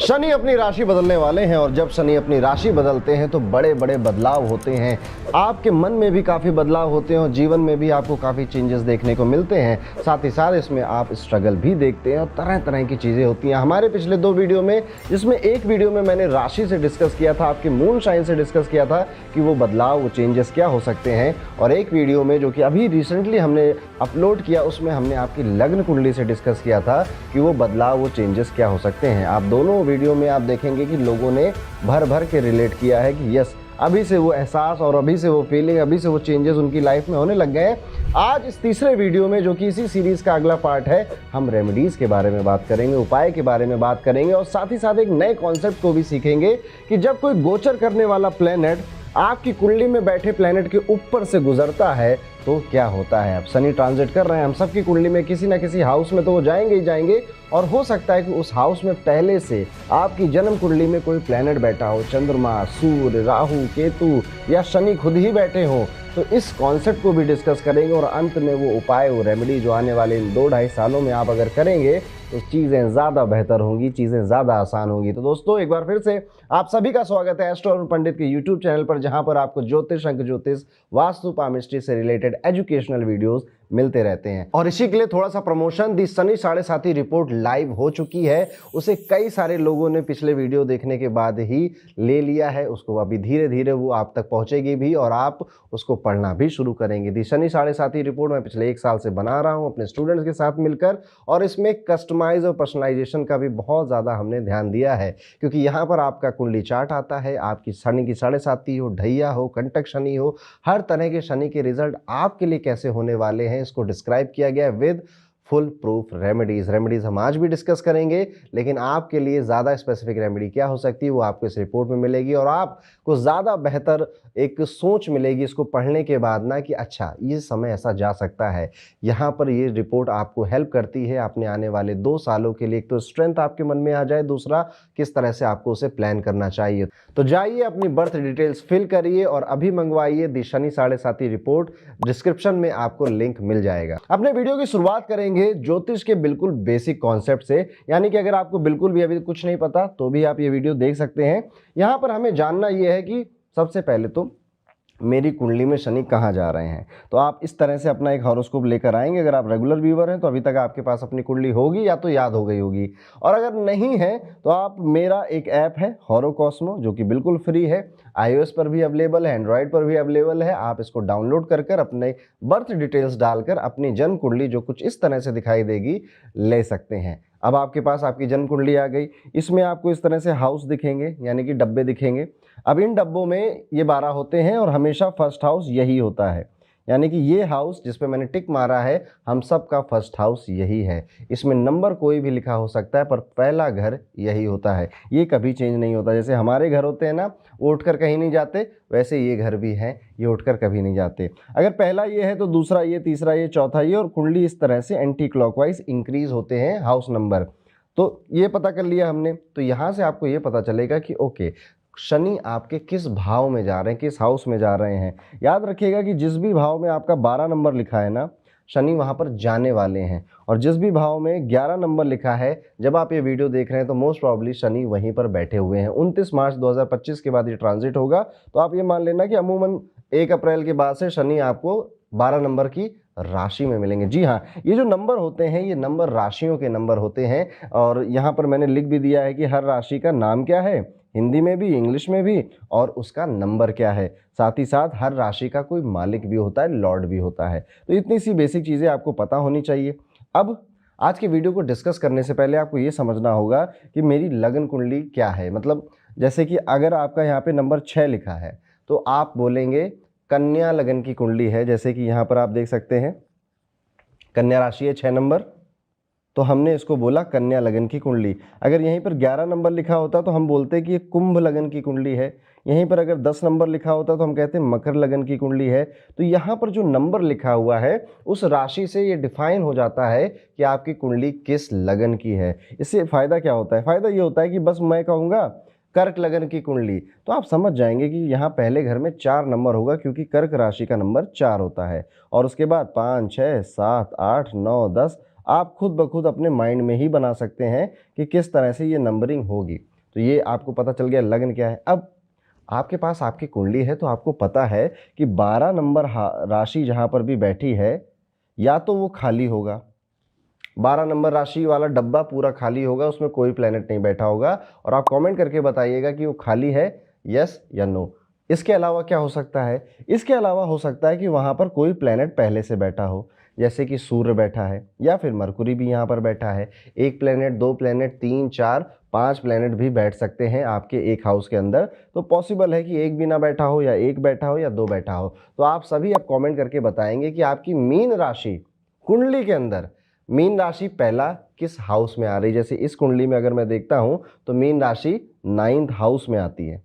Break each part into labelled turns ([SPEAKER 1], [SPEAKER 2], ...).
[SPEAKER 1] शनि अपनी राशि बदलने वाले हैं और जब शनि अपनी राशि बदलते हैं तो बड़े बड़े बदलाव होते हैं। आपके मन में भी काफ़ी बदलाव होते हैं और जीवन में भी आपको काफ़ी चेंजेस देखने को मिलते हैं। साथ ही साथ इसमें आप स्ट्रगल भी देखते हैं और तरह तरह की चीज़ें होती हैं। हमारे पिछले 2 वीडियो में, जिसमें एक वीडियो में मैंने राशि से डिस्कस किया था, आपके मून साइन से डिस्कस किया था कि वो बदलाव, वो चेंजेस क्या हो सकते हैं, और एक वीडियो में जो कि अभी रिसेंटली हमने अपलोड किया, उसमें हमने आपकी लग्न कुंडली से डिस्कस किया था कि वो बदलाव, वो चेंजेस क्या हो सकते हैं। आप दोनों वीडियो में आप देखेंगे कि लोगों ने भर भर के रिलेट किया है कि यस, अभी से वो एहसास और अभी से वो फीलिंग, अभी से वो चेंजेस उनकी लाइफ में होने लग गए हैं। आज इस तीसरे वीडियो में, जो कि इसी सीरीज का अगला पार्ट है, हम रेमेडीज के बारे में बात करेंगे, उपाय के बारे में बात करेंगे और साथ ही साथ एक नए कॉन्सेप्ट को भी सीखेंगे कि जब कोई गोचर करने वाला प्लेनेट आपकी कुंडली में बैठे प्लेनेट के ऊपर से गुजरता है तो क्या होता है। अब शनि ट्रांजिट कर रहे हैं, हम सबकी कुंडली में किसी ना किसी हाउस में तो वो जाएंगे ही जाएंगे, और हो सकता है कि उस हाउस में पहले से आपकी जन्म कुंडली में कोई प्लेनेट बैठा हो, चंद्रमा, सूर्य, राहु, केतु या शनि खुद ही बैठे हों। तो इस कॉन्सेप्ट को भी डिस्कस करेंगे और अंत में वो उपाय, वो रेमेडी जो आने वाले इन 2-2.5 सालों में आप अगर करेंगे तो चीज़ें ज़्यादा बेहतर होंगी, चीज़ें ज़्यादा आसान होंगी। तो दोस्तों, एक बार फिर से आप सभी का स्वागत है एस्ट्रो अरुण पंडित के यूट्यूब चैनल पर, जहां पर आपको ज्योतिष, अंक ज्योतिष, वास्तु, पामिस्ट्री से रिलेटेड एजुकेशनल वीडियोस मिलते रहते हैं। और इसी के लिए थोड़ा सा प्रमोशन, दी शनि 7.5 रिपोर्ट लाइव हो चुकी है। उसे कई सारे लोगों ने पिछले वीडियो देखने के बाद ही ले लिया है। उसको अभी धीरे धीरे वो आप तक पहुंचेगी भी और आप उसको पढ़ना भी शुरू करेंगे। दी शनि 7.5 रिपोर्ट मैं पिछले 1 साल से बना रहा हूं अपने स्टूडेंट्स के साथ मिलकर, और इसमें कस्टमाइज और पर्सनलाइजेशन का भी बहुत ज़्यादा हमने ध्यान दिया है, क्योंकि यहाँ पर आपका कुंडली चार्ट आता है, आपकी शनि की 7.5 हो, ढैया हो, कंटक शनि हो, हर तरह के शनि के रिजल्ट आपके लिए कैसे होने वाले हैं, इसको डिस्क्राइब किया गया है विद फुल प्रूफ रेमेडीज हम आज भी डिस्कस करेंगे। लेकिन आपके लिए ज़्यादा स्पेसिफिक रेमेडी क्या हो सकती है वो आपको इस रिपोर्ट में मिलेगी, और आपको ज़्यादा बेहतर एक सोच मिलेगी इसको पढ़ने के बाद ना, कि अच्छा ये समय ऐसा जा सकता है। यहाँ पर ये रिपोर्ट आपको हेल्प करती है अपने आने वाले 2 सालों के लिए। एक तो स्ट्रेंथ आपके मन में आ जाए, दूसरा किस तरह से आपको उसे प्लान करना चाहिए। तो जाइए अपनी बर्थ डिटेल्स फिल करिए और अभी मंगवाइए दी शनि 7.5 रिपोर्ट। डिस्क्रिप्शन में आपको लिंक मिल जाएगा। अपने वीडियो की शुरुआत करेंगे ज्योतिष के बिल्कुल बेसिक कॉन्सेप्ट से, यानी कि अगर आपको बिल्कुल भी अभी कुछ नहीं पता तो भी आप ये वीडियो देख सकते हैं। यहाँ पर हमें जानना यह है कि सबसे पहले तो मेरी कुंडली में शनि कहाँ जा रहे हैं। तो आप इस तरह से अपना एक हॉरोस्कोप लेकर आएंगे। अगर आप रेगुलर व्यूअर हैं तो अभी तक आपके पास अपनी कुंडली होगी या तो याद हो गई होगी, और अगर नहीं है तो आप, मेरा एक ऐप है हॉरोकॉस्मो, जो कि बिल्कुल फ्री है, iOS पर भी अवेलेबल है, एंड्रॉयड पर भी अवेलेबल है। आप इसको डाउनलोड कर अपने बर्थ डिटेल्स डालकर अपनी जन्म कुंडली, जो कुछ इस तरह से दिखाई देगी, ले सकते हैं। अब आपके पास आपकी जन्म कुंडली आ गई। इसमें आपको इस तरह से हाउस दिखेंगे, यानी कि डब्बे दिखेंगे। अब इन डब्बों में ये 12 होते हैं और हमेशा फर्स्ट हाउस यही होता है, यानी कि ये हाउस जिस पे मैंने टिक मारा है, हम सब का फर्स्ट हाउस यही है। इसमें नंबर कोई भी लिखा हो सकता है पर पहला घर यही होता है, ये कभी चेंज नहीं होता। जैसे हमारे घर होते हैं ना, वो उठकर कहीं नहीं जाते, वैसे ये घर भी हैं, ये उठकर कभी नहीं जाते। अगर पहला ये है तो दूसरा ये, तीसरा ये, चौथा ये, और कुंडली इस तरह से एंटी क्लॉकवाइज इंक्रीज होते हैं हाउस नंबर। तो ये पता कर लिया हमने। तो यहाँ से आपको ये पता चलेगा कि ओके, शनि आपके किस भाव में जा रहे हैं, किस हाउस में जा रहे हैं। याद रखिएगा कि जिस भी भाव में आपका 12 नंबर लिखा है ना, शनि वहाँ पर जाने वाले हैं, और जिस भी भाव में 11 नंबर लिखा है, जब आप ये वीडियो देख रहे हैं तो मोस्ट प्रॉब्ली शनि वहीं पर बैठे हुए हैं। 29 मार्च 2025 के बाद ये ट्रांजिट होगा, तो आप ये मान लेना कि अमूमन 1 अप्रैल के बाद से शनि आपको 12 नंबर की राशि में मिलेंगे। जी हाँ, ये जो नंबर होते हैं, ये नंबर राशियों के नंबर होते हैं, और यहाँ पर मैंने लिख भी दिया है कि हर राशि का नाम क्या है, हिंदी में भी, इंग्लिश में भी, और उसका नंबर क्या है। साथ ही साथ हर राशि का कोई मालिक भी होता है, लॉर्ड भी होता है। तो इतनी सी बेसिक चीज़ें आपको पता होनी चाहिए। अब आज की वीडियो को डिस्कस करने से पहले आपको ये समझना होगा कि मेरी लगन कुंडली क्या है। मतलब जैसे कि अगर आपका यहाँ पे नंबर 6 लिखा है तो आप बोलेंगे कन्या लगन की कुंडली है। जैसे कि यहाँ पर आप देख सकते हैं कन्या राशि है 6 नंबर, तो हमने इसको बोला कन्या लगन की कुंडली। अगर यहीं पर 11 नंबर लिखा होता तो हम बोलते कि ये कुंभ लगन की कुंडली है। यहीं पर अगर 10 नंबर लिखा होता तो हम कहते हैं मकर लगन की कुंडली है। तो यहाँ पर जो नंबर लिखा हुआ है उस राशि से ये डिफाइन हो जाता है कि आपकी कुंडली किस लगन की है। इससे फ़ायदा क्या होता है? फ़ायदा ये होता है कि बस मैं कहूँगा कर्क लगन की कुंडली, तो आप समझ जाएंगे कि यहाँ पहले घर में 4 नंबर होगा, क्योंकि कर्क राशि का नंबर 4 होता है। और उसके बाद 5, 6, 7, 8, 9, 10 आप खुद ब खुद अपने माइंड में ही बना सकते हैं कि किस तरह से ये नंबरिंग होगी। तो ये आपको पता चल गया लग्न क्या है। अब आपके पास आपकी कुंडली है तो आपको पता है कि 12 नंबर राशि जहाँ पर भी बैठी है या तो वो खाली होगा, 12 नंबर राशि वाला डब्बा पूरा खाली होगा, उसमें कोई प्लेनेट नहीं बैठा होगा, और आप कमेंट करके बताइएगा कि वो खाली है, यस या नो। इसके अलावा क्या हो सकता है? इसके अलावा हो सकता है कि वहाँ पर कोई प्लेनेट पहले से बैठा हो, जैसे कि सूर्य बैठा है या फिर मरकुरी भी यहाँ पर बैठा है। एक प्लेनेट, दो प्लेनेट, 3, 4, 5 प्लेनेट भी बैठ सकते हैं आपके एक हाउस के अंदर। तो पॉसिबल है कि एक भी ना बैठा हो, या एक बैठा हो, या दो बैठा हो। तो आप सभी आप कमेंट करके बताएंगे कि आपकी मीन राशि कुंडली के अंदर मीन राशि पहला किस हाउस में आ रही है। जैसे इस कुंडली में अगर मैं देखता हूं तो मीन राशि 9th हाउस में आती है।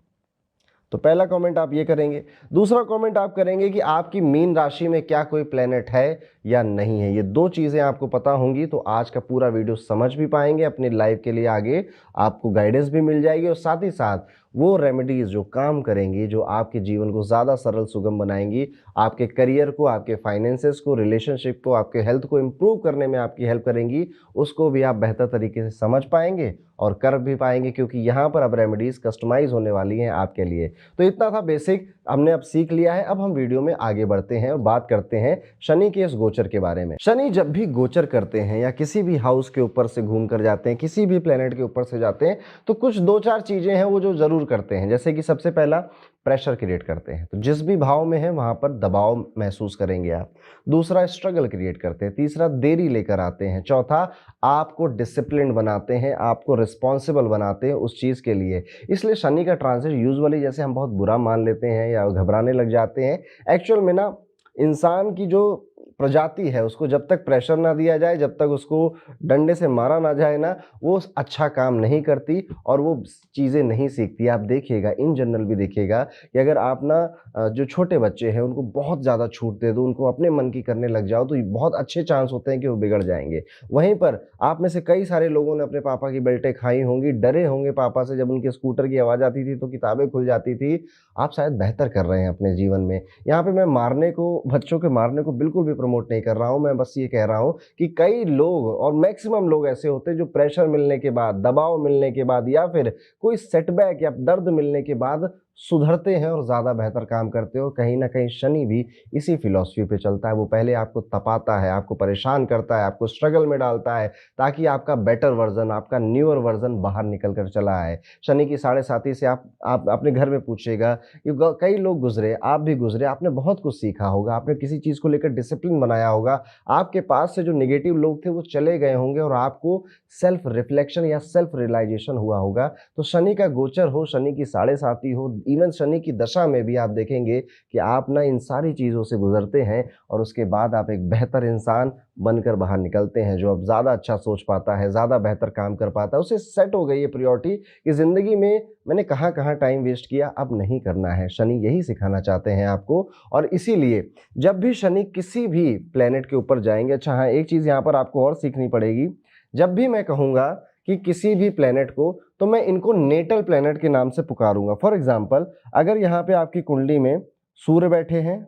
[SPEAKER 1] तो पहला कमेंट आप ये करेंगे। दूसरा कमेंट आप करेंगे कि आपकी मीन राशि में क्या कोई प्लेनेट है या नहीं है। ये दो चीज़ें आपको पता होंगी तो आज का पूरा वीडियो समझ भी पाएंगे, अपनी लाइफ के लिए आगे आपको गाइडेंस भी मिल जाएगी, और साथ ही साथ वो रेमेडीज जो काम करेंगी, जो आपके जीवन को ज़्यादा सरल सुगम बनाएंगी, आपके करियर को, आपके फाइनेंसेस को, रिलेशनशिप को, आपके हेल्थ को इम्प्रूव करने में आपकी हेल्प करेंगी, उसको भी आप बेहतर तरीके से समझ पाएंगे और कर भी पाएंगे, क्योंकि यहाँ पर अब रेमेडीज़ कस्टमाइज होने वाली हैं आपके लिए। तो इतना था बेसिक, हमने अब सीख लिया है। अब हम वीडियो में आगे बढ़ते हैं और बात करते हैं शनि के इस गोचर के बारे में। शनि जब भी गोचर करते हैं या किसी भी हाउस के ऊपर से घूम कर जाते हैं, किसी भी प्लेनेट के ऊपर से जाते हैं, तो कुछ दो चार चीजें हैं वो जो जरूर करते हैं। जैसे कि सबसे पहला प्रेशर क्रिएट करते हैं, तो जिस भी भाव में है वहां पर दबाव महसूस करेंगे आप। दूसरा स्ट्रगल क्रिएट करते हैं। तीसरा देरी लेकर आते हैं। चौथा आपको डिसिप्लिन बनाते हैं, आपको रिस्पॉन्सिबल बनाते हैं उस चीज के लिए। इसलिए शनि का ट्रांजिट यूजुअली जैसे हम बहुत बुरा मान लेते हैं या घबराने लग जाते हैं, एक्चुअल में ना इंसान की जो प्रजाति है उसको जब तक प्रेशर ना दिया जाए, जब तक उसको डंडे से मारा ना जाए ना, वो अच्छा काम नहीं करती और वो चीज़ें नहीं सीखती। आप देखिएगा, इन जनरल भी देखिएगा कि अगर आप ना जो छोटे बच्चे हैं उनको बहुत ज़्यादा छूट दे दो, उनको अपने मन की करने लग जाओ, तो बहुत अच्छे चांस होते हैं कि वो बिगड़ जाएंगे। वहीं पर आप में से कई सारे लोगों ने अपने पापा की बेल्टें खाई होंगी, डरे होंगे पापा से, जब उनके स्कूटर की आवाज़ आती थी तो किताबें खुल जाती थी। आप शायद बेहतर कर रहे हैं अपने जीवन में। यहाँ पे मैं मारने को, बच्चों के मारने को बिल्कुल भी प्रमोट नहीं कर रहा हूँ। मैं बस ये कह रहा हूँ कि कई लोग और मैक्सिमम लोग ऐसे होते हैं जो प्रेशर मिलने के बाद, दबाव मिलने के बाद, या फिर कोई सेटबैक या दर्द मिलने के बाद सुधरते हैं और ज़्यादा बेहतर काम करते हो। कहीं ना कहीं शनि भी इसी फिलॉसफी पे चलता है। वो पहले आपको तपाता है, आपको परेशान करता है, आपको स्ट्रगल में डालता है, ताकि आपका बेटर वर्जन, आपका न्यूअर वर्जन बाहर निकल कर चला आए। शनि की 7.5 से आप अपने घर में पूछिएगा कि कई लोग गुजरे, आप भी गुजरे, आपने बहुत कुछ सीखा होगा, आपने किसी चीज़ को लेकर डिसिप्लिन बनाया होगा, आपके पास से जो नेगेटिव लोग थे वो चले गए होंगे और आपको सेल्फ रिफ्लेक्शन या सेल्फ रियलाइजेशन हुआ होगा। तो शनि का गोचर हो, शनि की 7.5 हो, इवन शनि की दशा में भी आप देखेंगे कि आप ना इन सारी चीज़ों से गुजरते हैं और उसके बाद आप एक बेहतर इंसान बनकर बाहर निकलते हैं, जो अब ज़्यादा अच्छा सोच पाता है, ज़्यादा बेहतर काम कर पाता है। उसे सेट हो गई है प्रायोरिटी कि ज़िंदगी में मैंने कहाँ कहाँ टाइम वेस्ट किया, अब नहीं करना है। शनि यही सिखाना चाहते हैं आपको, और इसीलिए जब भी शनि किसी भी प्लेनेट के ऊपर जाएंगे, अच्छा हाँ, एक चीज़ यहाँ पर आपको और सीखनी पड़ेगी। जब भी मैं कहूँगा कि किसी भी प्लेनेट को, तो मैं इनको नेटल प्लेनेट के नाम से पुकारूंगा। फॉर एग्जाम्पल, अगर यहाँ पे आपकी कुंडली में सूर्य बैठे हैं,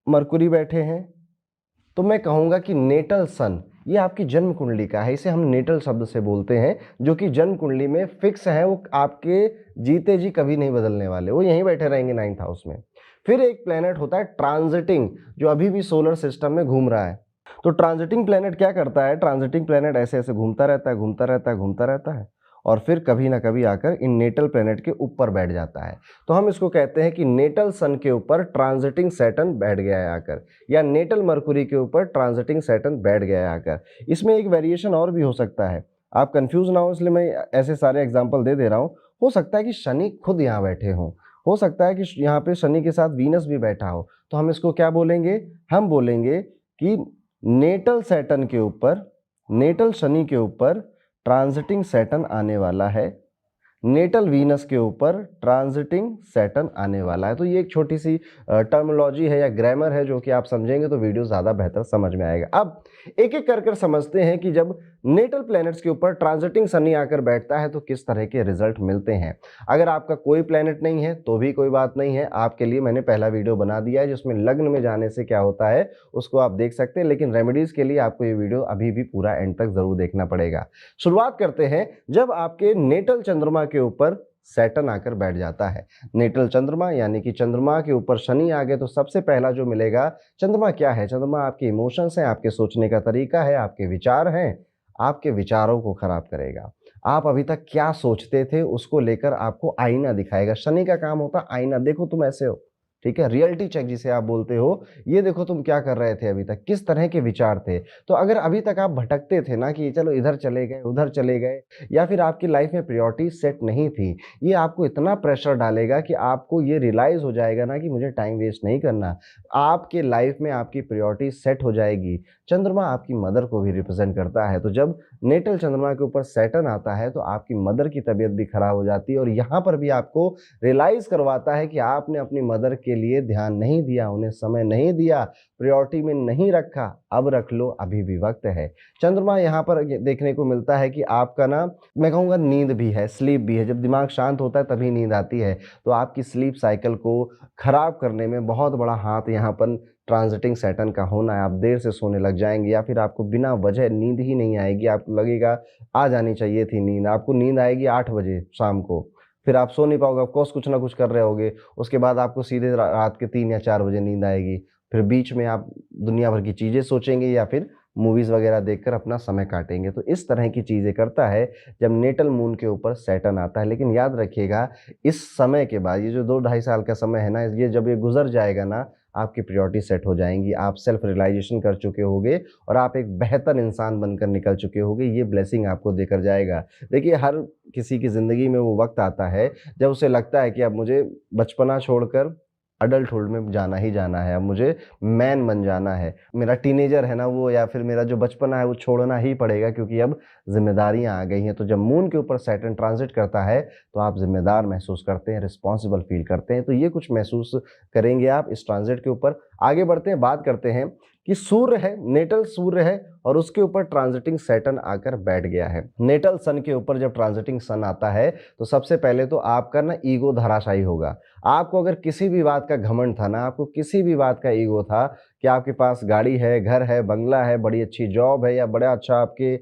[SPEAKER 1] मरकुरी बैठे हैं, तो मैं कहूँगा कि नेटल सन, ये आपकी जन्म कुंडली का है। इसे हम नेटल शब्द से बोलते हैं, जो कि जन्म कुंडली में फिक्स है। वो आपके जीते जी कभी नहीं बदलने वाले, वो यहीं बैठे रहेंगे 9th हाउस में। फिर एक प्लेनेट होता है ट्रांजिटिंग, जो अभी भी सोलर सिस्टम में घूम रहा है। तो ट्रांजिटिंग प्लेनेट क्या करता है? ट्रांजिटिंग प्लेनेट ऐसे ऐसे घूमता रहता है, घूमता रहता है, घूमता रहता है, और फिर कभी ना कभी आकर इन नेटल प्लेनेट के ऊपर बैठ जाता है। तो हम इसको कहते हैं कि नेटल सन के ऊपर ट्रांजिटिंग सैटर्न बैठ गया है आकर, या नेटल मरकुरी के ऊपर ट्रांजिटिंग सैटर्न बैठ गया है आकर। इसमें एक वेरिएशन और भी हो सकता है, आप कंफ्यूज ना हो इसलिए मैं ऐसे सारे एग्जाम्पल दे दे रहा हूँ। हो सकता है कि शनि खुद यहाँ बैठे हों, हो सकता है कि यहाँ पे शनि के साथ वीनस भी बैठा हो। तो हम इसको क्या बोलेंगे? हम बोलेंगे कि नेटल सैटर्न के ऊपर, नेटल शनि के ऊपर ट्रांजिटिंग सैटर्न आने वाला है, नेटल वीनस के ऊपर ट्रांजिटिंग सैटर्न आने वाला है। तो ये एक छोटी सी टर्मिनोलॉजी है या ग्रामर है, जो कि आप समझेंगे तो वीडियो ज़्यादा बेहतर समझ में आएगा। अब एक एक कर समझते हैं कि जब नेटल प्लैनेट्स के ऊपर ट्रांजिटिंग शनि आकर बैठता है तो किस तरह के रिजल्ट मिलते हैं। अगर आपका कोई प्लैनेट नहीं है तो भी कोई बात नहीं है, आपके लिए मैंने पहला वीडियो बना दिया है जिसमें लग्न में जाने से क्या होता है उसको आप देख सकते हैं, लेकिन रेमेडीज के लिए आपको ये वीडियो अभी भी पूरा एंड तक जरूर देखना पड़ेगा। शुरुआत करते हैं, जब आपके नेटल चंद्रमा के के ऊपर सैटर्न आकर बैठ जाता है। नेटल चंद्रमा यानी कि चंद्रमा के ऊपर शनि आ गए तो सबसे पहला जो मिलेगा, चंद्रमा क्या है? चंद्रमा आपके इमोशंस हैं, आपके सोचने का तरीका है, आपके विचार हैं, आपके विचारों को खराब करेगा। आप अभी तक क्या सोचते थे उसको लेकर आपको आईना दिखाएगा। शनि का काम होता है आईना, देखो तुम ऐसे हो, ठीक है? रियलिटी चेक जिसे आप बोलते हो, ये देखो तुम क्या कर रहे थे अभी तक, किस तरह के विचार थे। तो अगर अभी तक आप भटकते थे ना कि चलो इधर चले गए, उधर चले गए, या फिर आपकी लाइफ में प्रायोरिटी सेट नहीं थी, ये आपको इतना प्रेशर डालेगा कि आपको ये रियलाइज़ हो जाएगा ना कि मुझे टाइम वेस्ट नहीं करना। आपके लाइफ में आपकी प्रायोरिटी सेट हो जाएगी। चंद्रमा आपकी मदर को भी रिप्रेजेंट करता है, तो जब नेटल चंद्रमा के ऊपर सैटर्न आता है तो आपकी मदर की तबीयत भी खराब हो जाती है, और यहाँ पर भी आपको रियलाइज़ करवाता है कि आपने अपनी मदर के लिए ध्यान नहीं दिया, उन्हें समय नहीं दिया, प्रायोरिटी में नहीं रखा। अब रख लो, अभी भी वक्त है। चंद्रमा यहाँ पर देखने को मिलता है कि आपका ना, मैं कहूँगा नींद भी है, स्लीप भी है। जब दिमाग शांत होता है तभी नींद आती है, तो आपकी स्लीप साइकिल को खराब करने में बहुत बड़ा हाथ यहाँ पर ट्रांजिटिंग सैटर्न का होना है। आप देर से सोने लग जाएंगे, या फिर आपको बिना वजह नींद ही नहीं आएगी। आपको लगेगा आ जानी चाहिए थी नींद, आपको नींद आएगी 8 बजे शाम को, फिर आप सो नहीं पाओगे, ऑफकोर्स कुछ ना कुछ कर रहे होगे। उसके बाद आपको सीधे रात के 3 या 4 बजे नींद आएगी। फिर बीच में आप दुनिया भर की चीज़ें सोचेंगे या फिर मूवीज़ वगैरह देखकर अपना समय काटेंगे। तो इस तरह की चीज़ें करता है जब नेटल मून के ऊपर सैटर्न आता है। लेकिन याद रखिएगा, इस समय के बाद, ये जो 2 ढाई साल का समय है ना, ये जब ये गुजर जाएगा ना, आपकी प्रायोरिटी सेट हो जाएंगी, आप सेल्फ रियलाइजेशन कर चुके होगे और आप एक बेहतर इंसान बनकर निकल चुके होगे। ये ब्लेसिंग आपको देकर जाएगा। देखिए, हर किसी की ज़िंदगी में वो वक्त आता है जब उसे लगता है कि अब मुझे बचपना छोड़कर अडल्टहुड में जाना ही जाना है, अब मुझे मैन बन जाना है। मेरा टीनेजर है ना वो, या फिर मेरा जो बचपना है वो छोड़ना ही पड़ेगा, क्योंकि अब ज़िम्मेदारियाँ आ गई हैं। तो जब मून के ऊपर सैटर्न ट्रांज़िट करता है तो आप ज़िम्मेदार महसूस करते हैं, रिस्पॉन्सिबल फ़ील करते हैं। तो ये कुछ महसूस करेंगे आप इस ट्रांज़िट के ऊपर। आगे बढ़ते हैं, बात करते हैं कि सूर्य है, नेटल सूर्य है और उसके ऊपर ट्रांजिटिंग सैटर्न आकर बैठ गया है। नेटल सन के ऊपर जब ट्रांजिटिंग सन आता है तो सबसे पहले तो आपका ना ईगो धराशायी होगा। आपको अगर किसी भी बात का घमंड था ना, आपको किसी भी बात का ईगो था कि आपके पास गाड़ी है, घर है, बंगला है, बड़ी अच्छी जॉब है, या बड़ा अच्छा आपके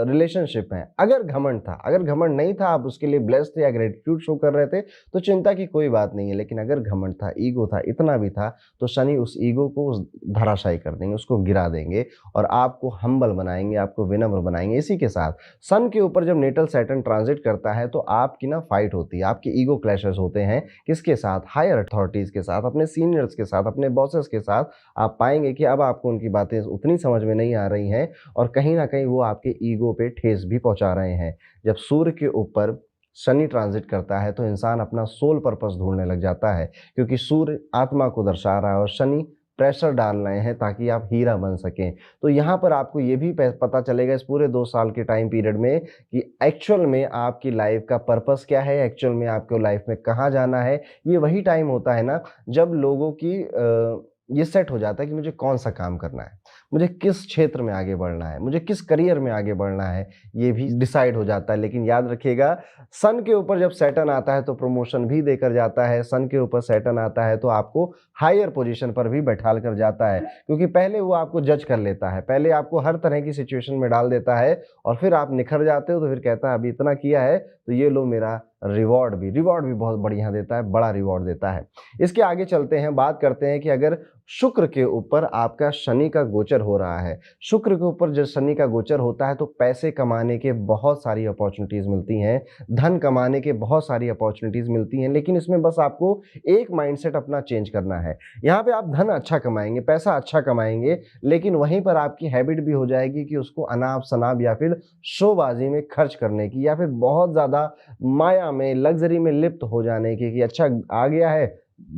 [SPEAKER 1] रिलेशनशिप है, अगर घमंड था, अगर घमंड नहीं था, आप उसके लिए ब्लेस्ड थे या ग्रेटिट्यूड शो कर रहे थे, तो चिंता की कोई बात नहीं है। लेकिन अगर घमंड था, ईगो था, इतना भी था, तो शनि उस ईगो को धराशायी कर देंगे, उसको गिरा देंगे और आपको हम्बल बनाएंगे, आपको विनम्र बनाएंगे। इसी के साथ सन के ऊपर जब नेटल सैटर्न ट्रांजिट करता है तो आपकी ना फाइट होती है, आपकी ईगो क्लैशेस होते हैं। किसके साथ? हायर अथॉरिटीज़ के साथ, अपने सीनियर्स के साथ, अपने बॉसेस के साथ। आप पाएंगे कि अब आपको उनकी बातें उतनी समझ में नहीं आ रही हैं और कहीं ना कहीं वो आपके ईगो पे ठेस भी पहुंचा रहे हैं। जब सूर्य के ऊपर शनि ट्रांजिट करता है तो इंसान अपना सोल पर्पस ढूंढने लग जाता है, क्योंकि सूर्य आत्मा को दर्शा रहा है और शनि प्रेशर डाल रहे हैं ताकि आप हीरा बन सकें। तो यहाँ पर आपको ये भी पता चलेगा इस पूरे 2 साल के टाइम पीरियड में कि एक्चुअल में आपकी लाइफ का पर्पस क्या है, एक्चुअल में आपको लाइफ में कहाँ जाना है। ये वही टाइम होता है ना जब लोगों की ये सेट हो जाता है कि मुझे कौन सा काम करना है, मुझे किस क्षेत्र में आगे बढ़ना है, मुझे किस करियर में आगे बढ़ना है, ये भी डिसाइड हो जाता है। लेकिन याद रखिएगा, सन के ऊपर जब सैटर्न आता है तो प्रमोशन भी देकर जाता है। सन के ऊपर सैटर्न आता है तो आपको हायर पोजीशन पर भी बैठाल कर जाता है, क्योंकि पहले वो आपको जज कर लेता है, पहले आपको हर तरह की सिचुएशन में डाल देता है और फिर आप निखर जाते हो तो फिर कहता है अभी इतना किया है तो ये लो मेरा रिवॉर्ड भी बहुत बढ़िया देता है, बड़ा रिवॉर्ड देता है। इसके आगे चलते हैं, बात करते हैं कि अगर शुक्र के ऊपर आपका शनि का गोचर हो रहा है, शुक्र के ऊपर जब शनि का गोचर होता है तो पैसे कमाने के बहुत सारी अपॉर्चुनिटीज़ मिलती हैं, धन कमाने के बहुत सारी अपॉर्चुनिटीज़ मिलती हैं। लेकिन इसमें बस आपको एक माइंडसेट अपना चेंज करना है। यहाँ पे आप धन अच्छा कमाएंगे, पैसा अच्छा कमाएंगे, लेकिन वहीं पर आपकी हैबिट भी हो जाएगी कि उसको अनाप शनाप या फिर शोबाजी में खर्च करने की, या फिर बहुत ज़्यादा माया में, लग्जरी में लिप्त हो जाने की कि अच्छा आ गया है,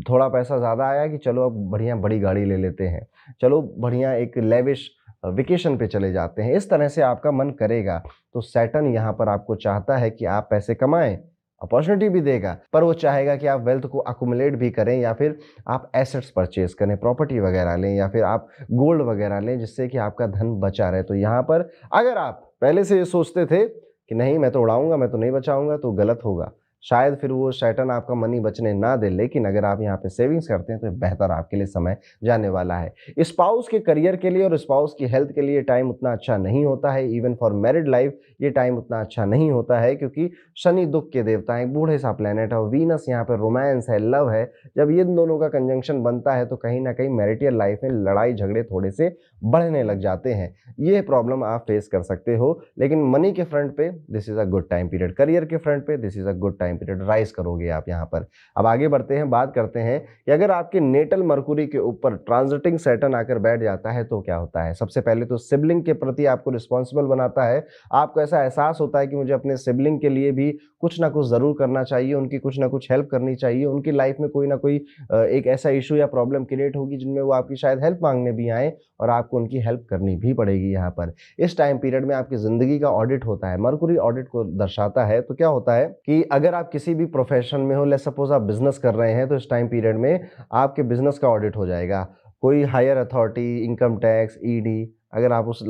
[SPEAKER 1] थोड़ा पैसा ज़्यादा आया कि चलो अब बढ़िया बड़ी गाड़ी ले लेते हैं, चलो बढ़िया एक लेविश वेकेशन पे चले जाते हैं। इस तरह से आपका मन करेगा। तो सैटर्न यहाँ पर आपको चाहता है कि आप पैसे कमाएं, अपॉर्चुनिटी भी देगा, पर वो चाहेगा कि आप वेल्थ को अकुमुलेट भी करें, या फिर आप एसेट्स परचेज करें, प्रॉपर्टी वगैरह लें, या फिर आप गोल्ड वगैरह लें, जिससे कि आपका धन बचा रहे। तो यहाँ पर अगर आप पहले से ये सोचते थे कि नहीं मैं तो उड़ाऊंगा, मैं तो नहीं बचाऊंगा, तो गलत होगा। शायद फिर वो सैटर्न आपका मनी बचने ना दे, लेकिन अगर आप यहाँ पे सेविंग्स करते हैं तो बेहतर आपके लिए समय जाने वाला है। स्पाउस के करियर के लिए और स्पाउस की हेल्थ के लिए टाइम उतना अच्छा नहीं होता है। इवन फॉर मैरिड लाइफ ये टाइम उतना अच्छा नहीं होता है, क्योंकि शनि दुख के देवता है, एक बूढ़े सा प्लेनेट है, और वीनस यहाँ पे रोमांस है, लव है। जब ये दोनों का कंजंक्शन बनता है तो कहीं ना कहीं मैरिटल लाइफ में लड़ाई झगड़े थोड़े से बढ़ने लग जाते हैं। ये प्रॉब्लम आप फेस कर सकते हो। लेकिन मनी के फ्रंट पे this is a good time period, career के फ्रंट पे this is a good time period, rise करोगे आप यहाँ पर। अब आगे बढ़ते हैं, बात करते हैं कि अगर आपके नेटल मरकुरी के ऊपर ट्रांजिटिंग सैटर्न आकर बैठ जाता है तो क्या होता है। सबसे पहले तो सिबलिंग के प्रति आपको रिस्पॉन्सिबल बनाता है। आपको ऐसा एहसास होता है कि मुझे अपने सिबलिंग के लिए भी कुछ ना कुछ ज़रूर करना चाहिए, उनकी कुछ ना कुछ हेल्प करनी चाहिए। उनकी लाइफ में कोई ना कोई एक ऐसा इशू या प्रॉब्लम क्रिएट होगी जिनमें वो आपकी शायद हेल्प मांगने भी आए, और आपको उनकी हेल्प करनी भी पड़ेगी यहाँ पर। इस टाइम पीरियड में आपकी ज़िंदगी का ऑडिट होता है, मरकुरी ऑडिट को दर्शाता है। तो क्या होता है कि अगर आप किसी भी प्रोफेशन में हो, लेट्स सपोज आप बिजनेस कर रहे हैं, तो इस टाइम पीरियड में आपके बिजनेस का ऑडिट हो जाएगा। कोई higher authority, income tax, ED, अगर आप उस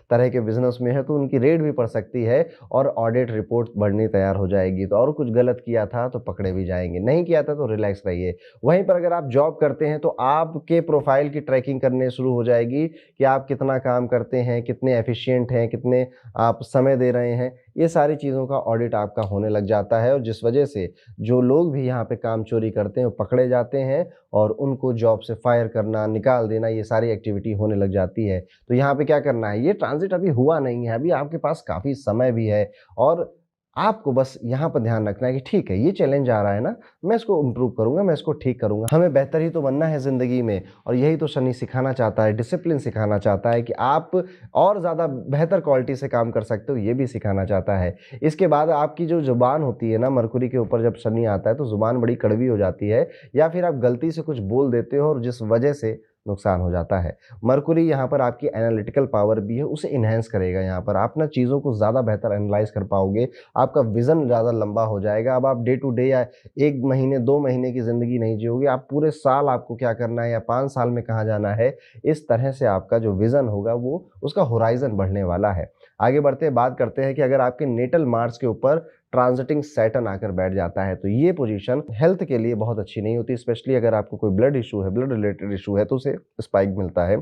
[SPEAKER 1] तरह के बिजनेस में है तो उनकी रेड भी पड़ सकती है और ऑडिट रिपोर्ट बननी तैयार हो जाएगी। तो और कुछ गलत किया था तो पकड़े भी जाएंगे, नहीं किया था तो रिलैक्स रहिए। वहीं पर अगर आप जॉब करते हैं तो आपके प्रोफाइल की ट्रैकिंग करने शुरू हो जाएगी कि आप कितना काम करते हैं, कितने एफिशिएंट हैं, कितने आप समय दे रहे हैं। ये सारी चीज़ों का ऑडिट आपका होने लग जाता है, और जिस वजह से जो लोग भी यहाँ पे काम चोरी करते हैं वो पकड़े जाते हैं, और उनको जॉब से फायर करना, निकाल देना, ये सारी एक्टिविटी होने लग जाती है। तो यहाँ पे क्या करना है, ये ट्रांज़िट अभी हुआ नहीं है, अभी आपके पास काफ़ी समय भी है, और आपको बस यहाँ पर ध्यान रखना है कि ठीक है, ये चैलेंज आ रहा है ना, मैं इसको इम्प्रूव करूँगा, मैं इसको ठीक करूँगा। हमें बेहतर ही तो बनना है ज़िंदगी में, और यही तो शनि सिखाना चाहता है, डिसिप्लिन सिखाना चाहता है कि आप और ज़्यादा बेहतर क्वालिटी से काम कर सकते हो, ये भी सिखाना चाहता है। इसके बाद आपकी जो ज़ुबान होती है ना, मरकुरी के ऊपर जब शनि आता है तो ज़ुबान बड़ी कड़वी हो जाती है, या फिर आप गलती से कुछ बोल देते हो और जिस वजह से नुकसान हो जाता है। मरकुरी यहाँ पर आपकी एनालिटिकल पावर भी है, उसे एनहांस करेगा। यहाँ पर आप ना चीज़ों को ज़्यादा बेहतर एनालाइज़ कर पाओगे, आपका विज़न ज़्यादा लंबा हो जाएगा। अब आप डे टू डे या 1 महीने, 2 महीने की ज़िंदगी नहीं जियोगे, आप पूरे साल आपको क्या करना है या 5 साल में कहाँ जाना है, इस तरह से आपका जो विज़न होगा वो उसका होराइज़न बढ़ने वाला है। आगे बढ़ते हैं, बात करते हैं कि अगर आपके नेटल मार्स के ऊपर ट्रांजिटिंग सैटर्न आकर बैठ जाता है तो ये पोजीशन हेल्थ के लिए बहुत अच्छी नहीं होती, स्पेशली अगर आपको कोई ब्लड इशू है, ब्लड रिलेटेड इशू है तो उसे स्पाइक मिलता है।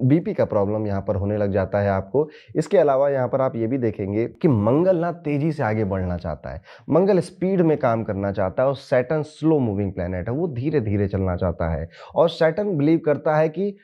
[SPEAKER 1] बीपी का प्रॉब्लम यहाँ पर होने लग जाता है आपको। इसके अलावा यहाँ पर आप ये भी देखेंगे कि मंगल ना तेजी से आगे बढ़ना चाहता है, मंगल स्पीड में काम करना चाहता है, और सैटर्न स्लो मूविंग प्लेनेट है, वो धीरे धीरे चलना चाहता है। और सैटर्न बिलीव करता है कि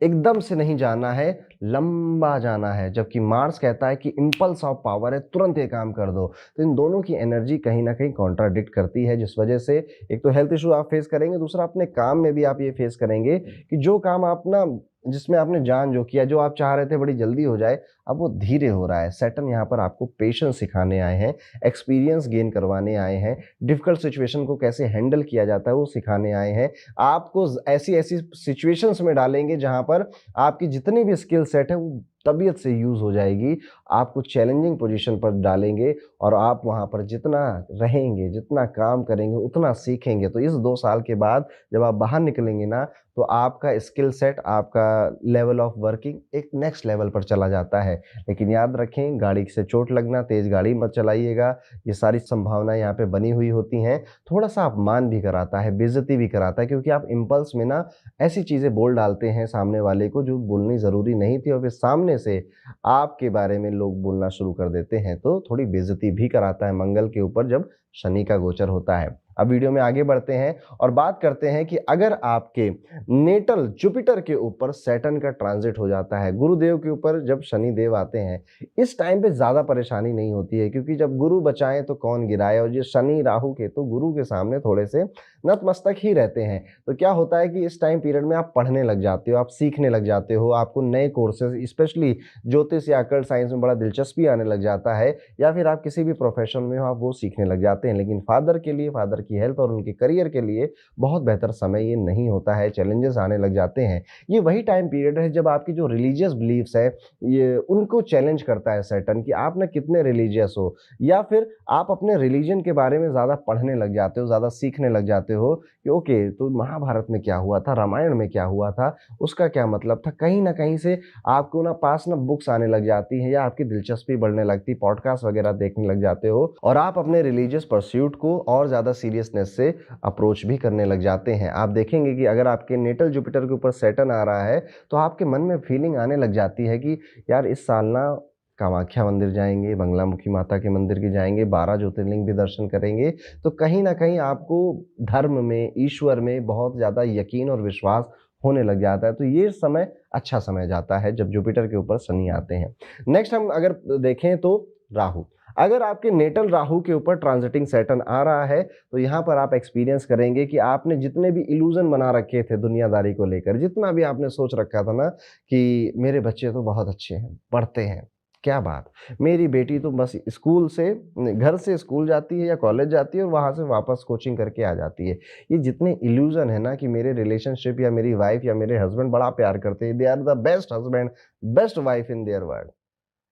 [SPEAKER 1] एकदम से नहीं जाना है, लंबा जाना है, जबकि मार्स कहता है कि इम्पल्स ऑफ पावर है, तुरंत ये काम कर दो। तो इन दोनों की एनर्जी कहीं ना कहीं कॉन्ट्राडिक्ट करती है, जिस वजह से एक तो हेल्थ इशू आप फेस करेंगे, दूसरा अपने काम में भी आप ये फेस करेंगे कि जो काम आप ना, जिसमें आपने जान जो किया, जो आप चाह रहे थे बड़ी जल्दी हो जाए, अब वो धीरे हो रहा है। सैटर्न यहाँ पर आपको पेशेंस सिखाने आए हैं, एक्सपीरियंस गेन करवाने आए हैं, डिफिकल्ट सिचुएशन को कैसे हैंडल किया जाता है वो सिखाने आए हैं। आपको ऐसी ऐसी सिचुएशंस में डालेंगे जहाँ पर आपकी जितनी भी स्किल सेट है वो तबीयत से यूज़ हो जाएगी। आपको चैलेंजिंग पोजीशन पर डालेंगे, और आप वहाँ पर जितना रहेंगे, जितना काम करेंगे, उतना सीखेंगे। तो इस 2 साल के बाद जब आप बाहर निकलेंगे ना, तो आपका स्किल सेट, आपका लेवल ऑफ वर्किंग एक नेक्स्ट लेवल पर चला जाता है। लेकिन याद रखें, गाड़ी से चोट लगना, तेज़ गाड़ी मत चलाइएगा, ये सारी संभावनाएँ यहाँ पे बनी हुई होती हैं। थोड़ा-सा अपमान भी कराता है, बेइज़्ज़ती भी कराता है, क्योंकि आप इम्पल्स में ना ऐसी चीज़ें बोल डालते हैं सामने वाले को जो बोलनी ज़रूरी नहीं थी, और फिर सामने से आपके बारे में लोग बोलना शुरू कर देते हैं। तो थोड़ी बेइज़्ज़ती भी कराता है मंगल के ऊपर जब शनि का गोचर होता है। अब वीडियो में आगे बढ़ते हैं और बात करते हैं कि अगर आपके नेटल जुपिटर के ऊपर सैटर्न का ट्रांजिट हो जाता है, गुरुदेव के ऊपर जब शनि देव आते हैं, इस टाइम पे ज़्यादा परेशानी नहीं होती है, क्योंकि जब गुरु बचाए तो कौन गिराए, और ये शनि राहु केतु गुरु के सामने थोड़े से नतमस्तक ही रहते हैं। तो क्या होता है कि इस टाइम पीरियड में आप पढ़ने लग जाते हो, आप सीखने लग जाते हो, आपको नए कोर्सेज, स्पेशली ज्योतिष या अकल्ट साइंस में बड़ा दिलचस्पी आने लग जाता है, या फिर आप किसी भी प्रोफेशन में हो, आप वो सीखने लग जाते हैं। लेकिन फादर के लिए, फादर की हेल्थ और उनके करियर के लिए बहुत बेहतर समय ये नहीं होता है, चैलेंजेस आने लग जाते हैं। ये वही टाइम पीरियड है जब आपकी जो रिलीजियस बिलीव्स है, ये उनको चैलेंज करता है सैटर्न, कि आप ना कितने रिलीजियस हो, या फिर आप अपने रिलीजन के बारे में ज़्यादा पढ़ने लग जाते हो, ज़्यादा सीखने लग जाते हो कि ओके, तो महाभारत में क्या हुआ था, रामायण में क्या हुआ था, उसका क्या मतलब था। कहीं ना कहीं से आपको ना पास ना बुक्स आने लग जाती हैं, या आपकी दिलचस्पी बढ़ने लगती, पॉडकास्ट वगैरह देखने लग जाते हो, और आप अपने रिलीजियस परस्यूट को और ज़्यादा सीरियसनेस से अप्रोच भी करने लग जाते हैं। आप देखेंगे कि अगर आपके नेटल जुपिटर के ऊपर सैटर्न आ रहा है तो आपके मन में फीलिंग आने लग जाती है कि यार इस साल ना कामाख्या मंदिर जाएंगे, बंगलामुखी माता के मंदिर के जाएंगे, 12 ज्योतिर्लिंग भी दर्शन करेंगे। तो कहीं ना कहीं आपको धर्म में, ईश्वर में बहुत ज़्यादा यकीन और विश्वास होने लग जाता है। तो ये समय अच्छा समय जाता है जब जुपिटर के ऊपर शनि आते हैं। नेक्स्ट हम अगर देखें तो राहु, अगर आपके नेटल राहु के ऊपर ट्रांजिटिंग सैटर्न आ रहा है तो यहाँ पर आप एक्सपीरियंस करेंगे कि आपने जितने भी इल्यूजन बना रखे थे दुनियादारी को लेकर, जितना भी आपने सोच रखा था ना कि मेरे बच्चे तो बहुत अच्छे हैं, पढ़ते हैं, क्या बात, मेरी बेटी तो बस स्कूल से, घर से स्कूल जाती है या कॉलेज जाती है और वहाँ से वापस कोचिंग करके आ जाती है। ये जितने इल्यूजन है ना कि मेरे रिलेशनशिप या मेरी वाइफ या मेरे हस्बैंड बड़ा प्यार करते हैं, they are the best husband, best wife in their world,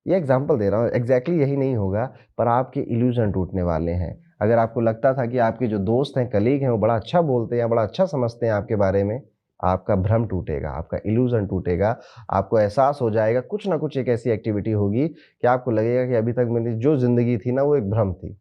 [SPEAKER 1] ये एग्जाम्पल दे रहा हूँ, एग्जैक्टली यही नहीं होगा, पर आपके इल्यूजन टूटने वाले हैं। अगर आपको लगता था कि आपके जो दोस्त हैं, कलीग हैं, वो बड़ा अच्छा बोलते हैं, बड़ा अच्छा समझते हैं आपके बारे में, आपका भ्रम टूटेगा, आपका इल्यूजन टूटेगा। आपको एहसास हो जाएगा, कुछ ना कुछ एक ऐसी एक्टिविटी होगी कि आपको लगेगा कि अभी तक मेरी जो ज़िंदगी थी ना वो एक भ्रम थी।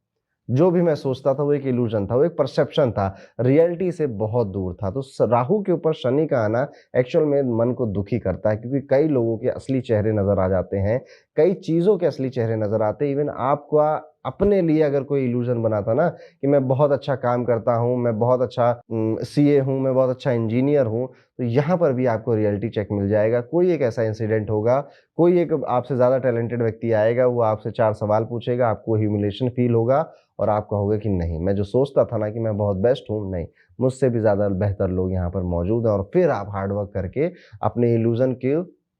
[SPEAKER 1] जो भी मैं सोचता था वो एक इल्यूजन था, वो एक परसेप्शन था, रियलिटी से बहुत दूर था। तो राहु के ऊपर शनि का आना एक्चुअल में मन को दुखी करता है, क्योंकि कई लोगों के असली चेहरे नजर आ जाते हैं, कई चीज़ों के असली चेहरे नजर आते हैं। इवन आपका अपने लिए अगर कोई इल्यूजन बना था ना कि मैं बहुत अच्छा काम करता हूँ, मैं बहुत अच्छा सीए हूँ, मैं बहुत अच्छा इंजीनियर हूँ, तो यहाँ पर भी आपको रियलिटी चेक मिल जाएगा। कोई एक ऐसा इंसिडेंट होगा, कोई एक आपसे ज़्यादा टैलेंटेड व्यक्ति आएगा, वो आपसे 4 सवाल पूछेगा, आपको ह्यूमिलेशन फील होगा और आप कहोगे कि नहीं, मैं जो सोचता था ना कि मैं बहुत बेस्ट हूँ, नहीं, मुझसे भी ज़्यादा बेहतर लोग यहाँ पर मौजूद हैं। और फिर आप हार्ड वर्क करके अपने इल्यूज़न की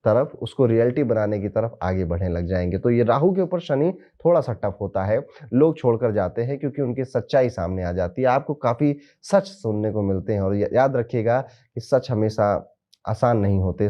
[SPEAKER 1] तरफ, उसको रियलिटी बनाने की तरफ आगे बढ़ने लग जाएँगे। तो ये राहु के ऊपर शनि थोड़ा-सा टफ होता है, लोग छोड़कर जाते हैं क्योंकि उनकी सच्चाई सामने आ जाती है। आपको काफ़ी सच सुनने को मिलते हैं और याद रखिएगा कि सच हमेशा आसान नहीं होते।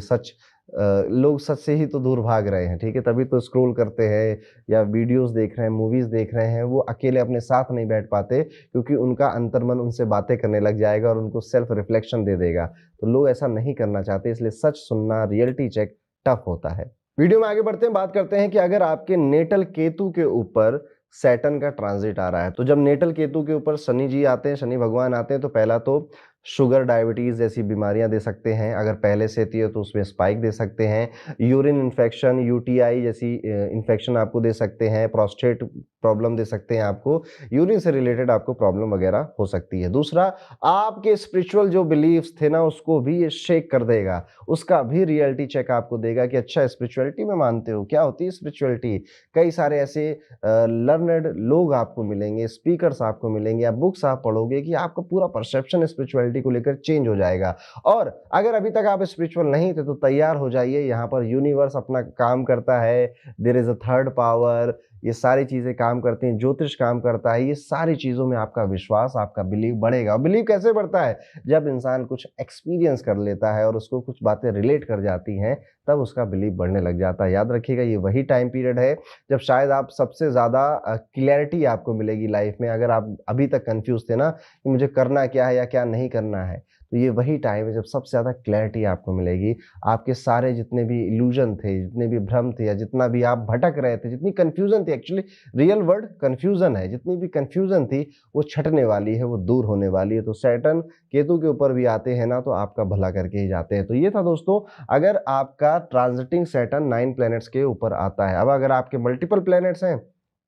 [SPEAKER 1] लोग सच से ही तो दूर भाग रहे हैं, ठीक है? तभी तो स्क्रॉल करते हैं या वीडियोज़ देख रहे हैं, मूवीज़ देख रहे हैं, वो अकेले अपने साथ नहीं बैठ पाते क्योंकि उनका अंतर्मन उनसे बातें करने लग जाएगा और उनको सेल्फ रिफ्लेक्शन दे देगा। तो लोग ऐसा नहीं करना चाहते, इसलिए सच सुनना, रियलिटी चेक टफ होता है। वीडियो में आगे बढ़ते हैं, बात करते हैं कि अगर आपके नेटल केतु के ऊपर सैटर्न का ट्रांजिट आ रहा है, तो जब नेटल केतु के ऊपर शनि जी आते हैं, शनि भगवान आते हैं, तो पहला तो शुगर, डायबिटीज़ जैसी बीमारियां दे सकते हैं। अगर पहले से थी तो उसमें स्पाइक दे सकते हैं। यूरिन इन्फेक्शन, यूटीआई जैसी इन्फेक्शन आपको दे सकते हैं। प्रोस्टेट प्रॉब्लम दे सकते हैं आपको। यूरिन से रिलेटेड आपको प्रॉब्लम वगैरह हो सकती है। दूसरा, आपके स्पिरिचुअल जो बिलीव्स थे ना, उसको भी ये शेक कर देगा। उसका भी रियलिटी चेक आपको देगा कि अच्छा, स्पिरिचुअलिटी में मानते हो, क्या होती है स्पिरिचुअलिटी। कई सारे ऐसे लर्नड लोग आपको मिलेंगे, स्पीकर्स आपको मिलेंगे, या बुक्स आप पढ़ोगे कि आपका पूरा परसेप्शन स्पिरिचुअलिटी को लेकर चेंज हो जाएगा। और अगर अभी तक आप स्पिरिचुअल नहीं थे तो तैयार हो जाइए, यहाँ पर यूनिवर्स अपना काम करता है। There is a third power, ये सारी चीजें काम करती हैं, ज्योतिष काम करता है। ये सारी चीजों में आपका विश्वास, आपका बिलीव बढ़ेगा। और बिलीव कैसे बढ़ता है? जब इंसान कुछ एक्सपीरियंस कर लेता है और उसको कुछ बातें रिलेट कर जाती हैं, तब उसका बिलीव बढ़ने लग जाता है। याद रखिएगा, ये वही टाइम पीरियड है जब शायद आप सबसे ज़्यादा क्लैरिटी आपको मिलेगी लाइफ में। अगर आप अभी तक कंफ्यूज थे ना कि मुझे करना क्या है या क्या नहीं करना है, तो ये वही टाइम है जब सबसे ज़्यादा क्लैरिटी आपको मिलेगी। आपके सारे जितने भी इल्यूजन थे, जितने भी भ्रम थे, या जितना भी आप भटक रहे थे, जितनी कन्फ्यूजन थी, एक्चुअली रियल वर्ड कन्फ्यूजन है, जितनी भी कन्फ्यूजन थी वो छटने वाली है, वो दूर होने वाली है। तो सैटर्न केतु के ऊपर भी आते हैं ना, तो आपका भला करके ही जाते हैं। तो ये था दोस्तों, अगर आपका ट्रांजिटिंग सैटर्न 9 प्लैनेट्स के ऊपर आता है। अब अगर आपके मल्टीपल प्लैनेट्स हैं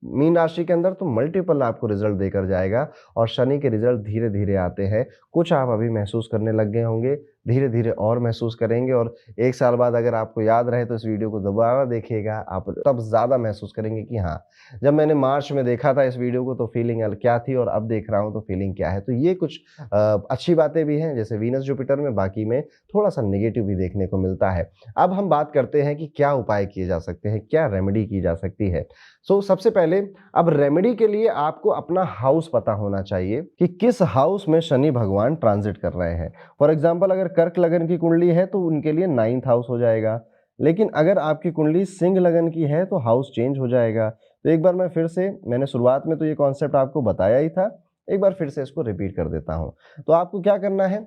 [SPEAKER 1] मीन राशि के अंदर, तो मल्टीपल आपको रिजल्ट देकर जाएगा। और शनि के रिजल्ट धीरे धीरे आते हैं। कुछ आप अभी महसूस करने लग गए होंगे, धीरे धीरे और महसूस करेंगे। और 1 साल बाद अगर आपको याद रहे तो इस वीडियो को दोबारा देखिएगा, आप तब ज़्यादा महसूस करेंगे कि हाँ, जब मैंने मार्च में देखा था इस वीडियो को तो फीलिंग क्या थी और अब देख रहा हूँ तो फीलिंग क्या है। तो ये कुछ अच्छी बातें भी हैं जैसे वीनस जुपिटर में, बाकी में थोड़ा सा नेगेटिव भी देखने को मिलता है। अब हम बात करते हैं कि क्या उपाय किए जा सकते हैं, क्या रेमेडी की जा सकती है। सबसे पहले, अब रेमेडी के लिए आपको अपना हाउस पता होना चाहिए कि किस हाउस में शनि भगवान ट्रांजिट कर रहे हैं। फॉर एग्जाम्पल, अगर कर्क लगन की कुंडली है तो उनके लिए 9th हाउस हो जाएगा। लेकिन अगर आपकी कुंडली सिंह लगन की है तो हाउस चेंज हो जाएगा। तो एक बार मैं फिर से, मैंने शुरुआत में तो ये कॉन्सेप्ट आपको बताया ही था, एक बार फिर से इसको रिपीट कर देता हूं। तो आपको क्या करना है,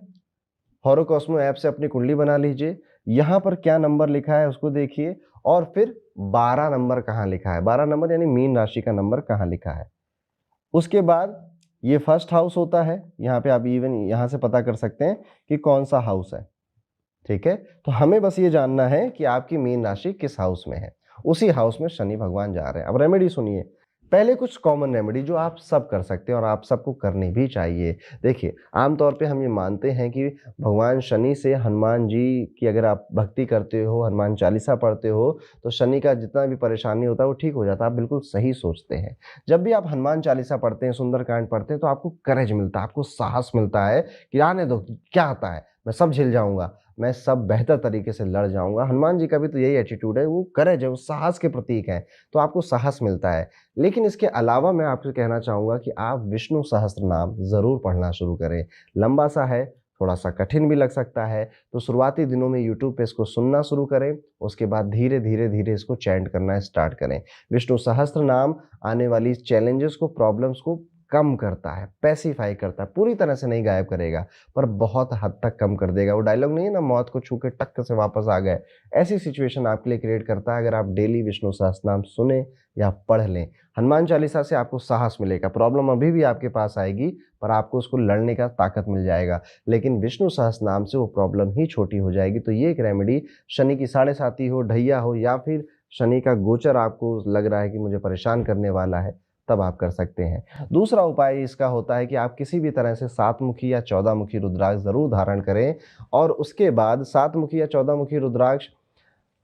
[SPEAKER 1] होरोकॉस्मो ऐप से अपनी कुंडली बना लीजिए। यहाँ पर क्या नंबर लिखा है उसको देखिए, और फिर 12 नंबर कहाँ लिखा है, 12 नंबर यानी मीन राशि का नंबर कहाँ लिखा है उसके बाद ये फर्स्ट हाउस होता है, यहाँ पे आप इवन यहाँ से पता कर सकते हैं कि कौन सा हाउस है, ठीक है। तो हमें बस ये जानना है कि आपकी मीन राशि किस हाउस में है, उसी हाउस में शनि भगवान जा रहे हैं। अब रेमेडी सुनिए, पहले कुछ कॉमन रेमेडी जो आप सब कर सकते हैं और आप सबको करनी भी चाहिए। देखिए, आमतौर पे हम ये मानते हैं कि भगवान शनि से हनुमान जी की अगर आप भक्ति करते हो, हनुमान चालीसा पढ़ते हो, तो शनि का जितना भी परेशानी होता है वो ठीक हो जाता है। आप बिल्कुल सही सोचते हैं। जब भी आप हनुमान चालीसा पढ़ते हैं, सुंदरकांड पढ़ते हैं, तो आपको करेज मिलता है, आपको साहस मिलता है कि आने दो, क्या आता है, मैं सब झेल जाऊँगा, मैं सब बेहतर तरीके से लड़ जाऊँगा। हनुमान जी का भी तो यही एटीट्यूड है, वो करेज है, वो साहस के प्रतीक हैं, तो आपको साहस मिलता है। लेकिन इसके अलावा मैं आपसे कहना चाहूँगा कि आप विष्णु सहस्त्रनाम ज़रूर पढ़ना शुरू करें। लंबा-सा है, थोड़ा-सा कठिन भी लग सकता है, तो शुरुआती दिनों में यूट्यूब पे इसको सुनना शुरू करें, उसके बाद धीरे-धीरे इसको चैंट करना स्टार्ट करें। विष्णु सहस्त्रनाम आने वाली चैलेंजेस को, प्रॉब्लम्स को कम करता है, पैसिफ़ाई करता है, पूरी तरह से नहीं गायब करेगा, पर बहुत हद तक कम कर देगा। वो डायलॉग नहीं है ना, मौत को छू के टक से वापस आ गए, ऐसी सिचुएशन आपके लिए क्रिएट करता है अगर आप डेली विष्णु सहस्त्रनाम सुनें या पढ़ लें। हनुमान चालीसा से आपको साहस मिलेगा, प्रॉब्लम अभी भी आपके पास आएगी, पर आपको उसको लड़ने का ताकत मिल जाएगा। लेकिन विष्णु सहस्त्रनाम से वो प्रॉब्लम ही छोटी हो जाएगी। तो ये एक रेमेडी, शनि की साढ़े साती हो, ढैया हो, या फिर शनि का गोचर आपको लग रहा है कि मुझे परेशान करने वाला है, तब आप कर सकते हैं। दूसरा उपाय इसका होता है कि आप किसी भी तरह से 7 मुखी या 14 मुखी रुद्राक्ष ज़रूर धारण करें, और उसके बाद 7 मुखी या 14 मुखी रुद्राक्ष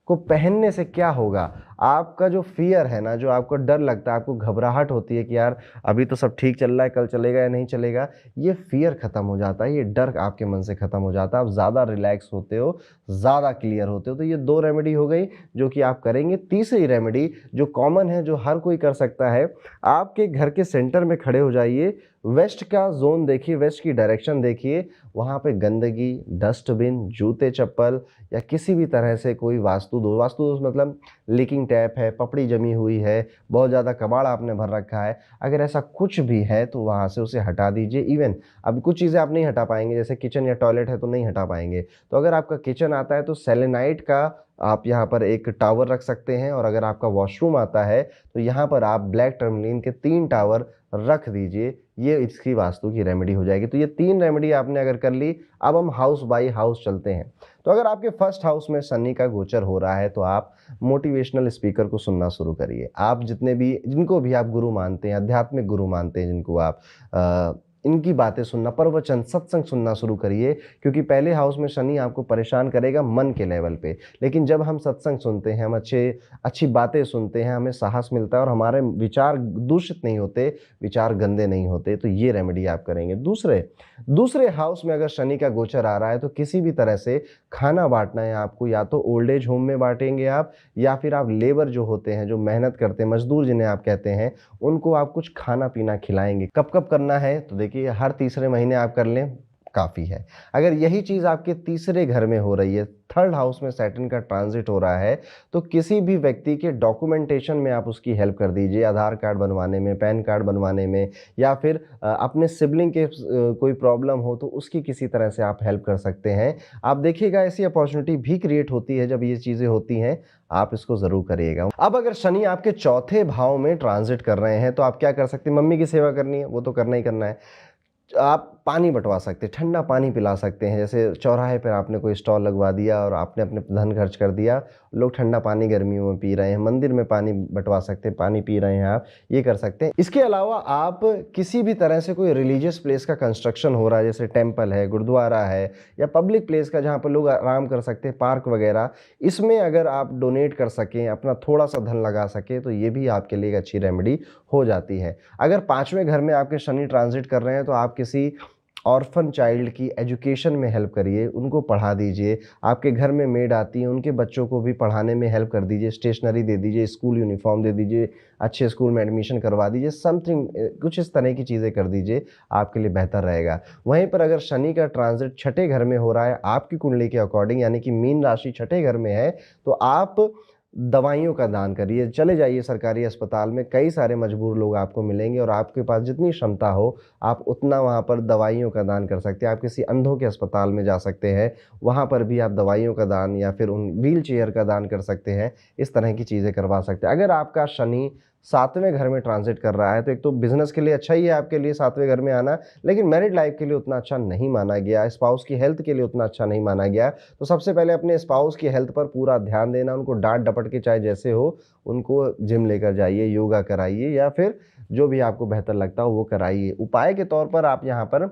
[SPEAKER 1] को पहनने से क्या होगा, आपका जो फ़ियर है ना, जो आपको डर लगता है, आपको घबराहट होती है कि यार अभी तो सब ठीक चल रहा है, कल चलेगा या नहीं चलेगा, ये फ़ियर ख़त्म हो जाता है, ये डर आपके मन से ख़त्म हो जाता है, आप ज़्यादा रिलैक्स होते हो, ज़्यादा क्लियर होते हो। तो ये 2 रेमेडी हो गई जो कि आप करेंगे। तीसरी रेमेडी जो कॉमन है, जो हर कोई कर सकता है, आपके घर के सेंटर में खड़े हो जाइए, वेस्ट का ज़ोन देखिए, वेस्ट की डायरेक्शन देखिए, वहाँ पे गंदगी, डस्टबिन, जूते चप्पल या किसी भी तरह से कोई वास्तु दोष मतलब लीकिंग टैप है, पपड़ी जमी हुई है, बहुत ज़्यादा कबाड़ आपने भर रखा है, अगर ऐसा कुछ भी है तो वहाँ से उसे हटा दीजिए। इवन अब कुछ चीज़ें आप नहीं हटा पाएँगे, जैसे किचन या टॉयलेट है तो नहीं हटा पाएँगे। तो अगर आपका किचन आता है तो सेलेनाइट का आप यहाँ पर एक टावर रख सकते हैं, और अगर आपका वॉशरूम आता है तो यहाँ पर आप ब्लैक टर्मलिन के 3 टावर रख दीजिए। ये इसकी वास्तु की रेमेडी हो जाएगी। तो ये 3 रेमेडी आपने अगर कर ली, अब हम हाउस बाय हाउस चलते हैं। तो अगर आपके फर्स्ट हाउस में शनि का गोचर हो रहा है तो आप मोटिवेशनल स्पीकर को सुनना शुरू करिए। आप जिनको भी आप गुरु मानते हैं, आध्यात्मिक गुरु मानते हैं जिनको आप, इनकी बातें सुनना, प्रवचन, सत्संग सुनना शुरू करिए, क्योंकि पहले हाउस में शनि आपको परेशान करेगा मन के लेवल पे। लेकिन जब हम सत्संग सुनते हैं, हम अच्छी बातें सुनते हैं, हमें साहस मिलता है और हमारे विचार दूषित नहीं होते, विचार गंदे नहीं होते, तो ये रेमेडी आप करेंगे। दूसरे हाउस में अगर शनि का गोचर आ रहा है तो किसी भी तरह से खाना बाँटना है आपको, या तो ओल्ड एज होम में बाँटेंगे आप, या फिर आप लेबर जो होते हैं, जो मेहनत करते हैं, मज़दूर जिन्हें आप कहते हैं, उनको आप कुछ खाना-पीना खिलाएँगे। कब-कब करना है तो देखिए, हर तीसरे महीने आप कर लें, काफ़ी है। अगर यही चीज़ आपके तीसरे घर में हो रही है, थर्ड हाउस में सैटर्न का ट्रांज़िट हो रहा है, तो किसी भी व्यक्ति के डॉक्यूमेंटेशन में आप उसकी हेल्प कर दीजिए, आधार कार्ड बनवाने में, पैन कार्ड बनवाने में, या फिर अपने सिबलिंग के कोई प्रॉब्लम हो तो उसकी किसी तरह से आप हेल्प कर सकते हैं। आप देखिएगा ऐसी अपॉर्च्युनिटी भी क्रिएट होती है जब ये चीज़ें होती हैं, आप इसको ज़रूर करिएगा। अब अगर शनि आपके चौथे भाव में ट्रांज़िट कर रहे हैं तो आप क्या कर सकते हैं, मम्मी की सेवा करनी है, वो तो करना ही करना है। आप पानी बँटवा सकते हैं, ठंडा पानी पिला सकते हैं। जैसे चौराहे पर आपने कोई स्टॉल लगवा दिया और आपने अपने धन खर्च कर दिया, लोग ठंडा पानी गर्मियों में पी रहे हैं, मंदिर में पानी बँटवा सकते हैं, पानी पी रहे हैं आप, ये कर सकते हैं। इसके अलावा आप किसी भी तरह से कोई रिलीजियस प्लेस का कंस्ट्रक्शन हो रहा है, जैसे टेम्पल है, गुरुद्वारा है, या पब्लिक प्लेस का जहाँ पर लोग आराम कर सकते हैं, पार्क वगैरह, इसमें अगर आप डोनेट कर सकें, अपना थोड़ा-सा धन लगा सकें, तो ये भी आपके लिए एक अच्छी रेमेडी हो जाती है। अगर 5वें घर में आपके शनि ट्रांज़िट कर रहे हैं तो आप किसी ऑर्फन चाइल्ड की एजुकेशन में हेल्प करिए, उनको पढ़ा दीजिए। आपके घर में मेड आती हैं, उनके बच्चों को भी पढ़ाने में हेल्प कर दीजिए, स्टेशनरी दे दीजिए, स्कूल यूनिफ़ॉर्म दे दीजिए, अच्छे स्कूल में एडमिशन करवा दीजिए, समथिंग कुछ इस तरह की चीज़ें कर दीजिए, आपके लिए बेहतर रहेगा। वहीं पर अगर शनि का ट्रांज़िट छठे घर में हो रहा है आपकी कुंडली के अकॉर्डिंग, यानी कि मीन राशि छठे घर में है, तो आप दवाइयों का दान करिए। चले जाइए सरकारी अस्पताल में, कई सारे मजबूर लोग आपको मिलेंगे और आपके पास जितनी क्षमता हो, आप उतना वहाँ पर दवाइयों का दान कर सकते हैं। आप किसी अंधों के अस्पताल में जा सकते हैं, वहाँ पर भी आप दवाइयों का दान या फिर उन व्हील चेयर का दान कर सकते हैं। इस तरह की चीज़ें करवा सकते हैं। अगर आपका शनि 7वें घर में ट्रांजिट कर रहा है, तो एक तो बिजनेस के लिए अच्छा ही है आपके लिए 7वें घर में आना, लेकिन मैरिड लाइफ के लिए उतना अच्छा नहीं माना गया, स्पाउस की हेल्थ के लिए उतना अच्छा नहीं माना गया। तो सबसे पहले अपने स्पाउस की हेल्थ पर पूरा ध्यान देना, उनको डांट डपट के चाहे जैसे हो उनको जिम लेकर जाइए, योगा कराइए या फिर जो भी आपको बेहतर लगता हो वो कराइए। उपाय के तौर पर आप यहाँ पर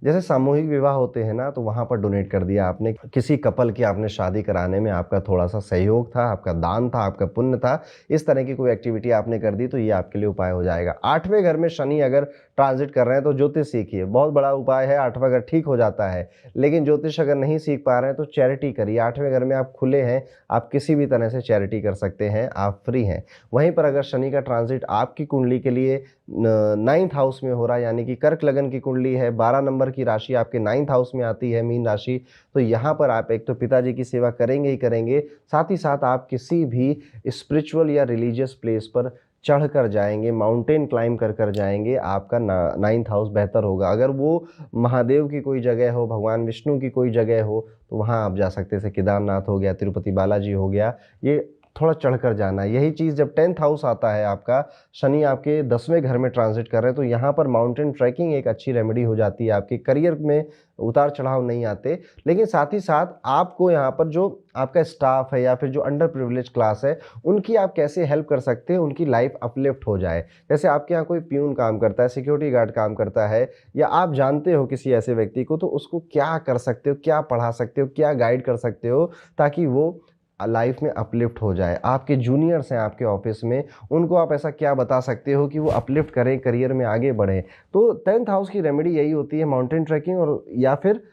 [SPEAKER 1] जैसे सामूहिक विवाह होते हैं ना, तो वहाँ पर डोनेट कर दिया आपने, किसी कपल की आपने शादी कराने में आपका थोड़ा-सा सहयोग था, आपका दान था, आपका पुण्य था, इस तरह की कोई एक्टिविटी आपने कर दी तो ये आपके लिए उपाय हो जाएगा। 8वें घर में शनि अगर ट्रांजिट कर रहे हैं तो ज्योतिष सीखिए, बहुत बड़ा उपाय है। 8वां घर ठीक हो जाता है, लेकिन ज्योतिष अगर नहीं सीख पा रहे हैं तो चैरिटी करिए। 8वें घर में आप खुले हैं, आप किसी भी तरह से चैरिटी कर सकते हैं, आप फ्री हैं। वहीं पर अगर शनि का ट्रांजिट आपकी कुंडली के लिए 9th हाउस में हो रहा है, यानी कि कर्क लगन की कुंडली है, 12 नंबर की राशि आपके 9th हाउस में आती है, मीन राशि, तो यहाँ पर आप एक तो पिताजी की सेवा करेंगे ही करेंगे, साथ ही साथ आप किसी भी स्पिरिचुअल या रिलीजियस प्लेस पर चढ़ कर जाएंगे, माउंटेन क्लाइंब कर कर जाएंगे, आपका 9th हाउस बेहतर होगा। अगर वो महादेव की कोई जगह हो, भगवान विष्णु की कोई जगह हो, तो वहाँ आप जा सकते हैं। जैसे केदारनाथ हो गया, तिरुपति बालाजी हो गया, ये थोड़ा चढ़कर जाना है। यही चीज़ जब 10th हाउस आता है आपका, शनि आपके 10वें घर में ट्रांजिट कर रहे हैं, तो यहाँ पर माउंटेन ट्रैकिंग एक अच्छी रेमेडी हो जाती है। आपके करियर में उतार चढ़ाव नहीं आते, लेकिन साथ ही साथ आपको यहाँ पर जो आपका स्टाफ है या फिर जो अंडर प्रिविलेज क्लास है, उनकी आप कैसे हेल्प कर सकते हैं, उनकी लाइफ अपलिफ्ट हो जाए। जैसे आपके यहाँ कोई प्यून काम करता है, सिक्योरिटी गार्ड काम करता है, या आप जानते हो किसी ऐसे व्यक्ति को, तो उसको क्या कर सकते हो, क्या पढ़ा सकते हो, क्या गाइड कर सकते हो, ताकि वो लाइफ में अपलिफ्ट हो जाए। आपके जूनियर्स हैं आपके ऑफिस में, उनको आप ऐसा क्या बता सकते हो कि वो अपलिफ्ट करें, करियर में आगे बढ़ें। तो 10th हाउस की रेमेडी यही होती है, माउंटेन ट्रैकिंग, और या फिर